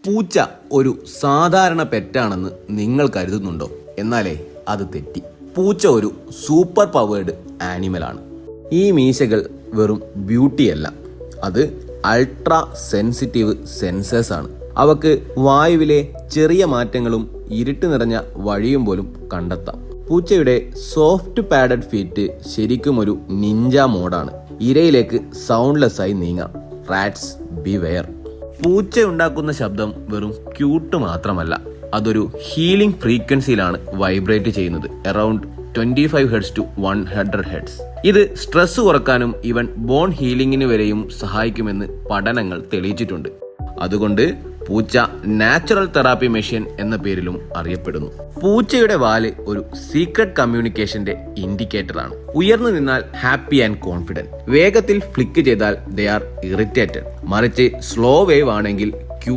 പൂച്ച ഒരു സാധാരണ പെറ്റാണെന്ന് നിങ്ങൾ കരുതുന്നുണ്ടോ? എന്നാലേ അത് തെറ്റി. പൂച്ച ഒരു സൂപ്പർ പവേർഡ് ആനിമലാണ്. ഈ മീശകൾ വെറും ബ്യൂട്ടിയല്ല, അത് അൾട്രാ സെൻസിറ്റീവ് സെൻസേഴ്സ് ആണ്. അവക്ക് വായുവിലെ ചെറിയ മാറ്റങ്ങളും ഇരുട്ട് നിറഞ്ഞ വഴിയും പോലും കണ്ടെത്താം. പൂച്ചയുടെ സോഫ്റ്റ് പാഡഡ് ഫീറ്റ് ശരിക്കും ഒരു നിഞ്ച മോഡാണ്. ഇരയിലേക്ക് സൗണ്ട്ലെസ് ആയി നീങ്ങാം. Rats beware. പൂച്ച ഉണ്ടാക്കുന്ന ശബ്ദം വെറും ക്യൂട്ട് മാത്രമല്ല, അതൊരു ഹീലിംഗ് ഫ്രീക്വൻസിയിലാണ് വൈബ്രേറ്റ് ചെയ്യുന്നത്. Around 25 hertz to 100 hertz. ഇത് സ്ട്രെസ് കുറക്കാനും ഈവൻ ബോൺ ഹീലിംഗിന് വരെയും സഹായിക്കുമെന്ന് പഠനങ്ങൾ തെളിയിച്ചിട്ടുണ്ട്. അതുകൊണ്ട് പൂച്ച നാച്ചുറൽ തെറാപ്പി മെഷീൻ എന്ന പേരിലും അറിയപ്പെടുന്നു. പൂച്ചയുടെ വാല് ഒരു സീക്രട്ട് കമ്മ്യൂണിക്കേഷന്റെ ഇൻഡിക്കേറ്റർ ആണ്. ഉയർന്നു നിന്നാൽ ഹാപ്പി ആൻഡ് കോൺഫിഡന്റ്, വേഗത്തിൽ ഫ്ലിക്ക് ചെയ്താൽ ദേ ആർ ഇറിറ്റേറ്റഡ്, മറിച്ച് സ്ലോ വേവ് ആണെങ്കിൽ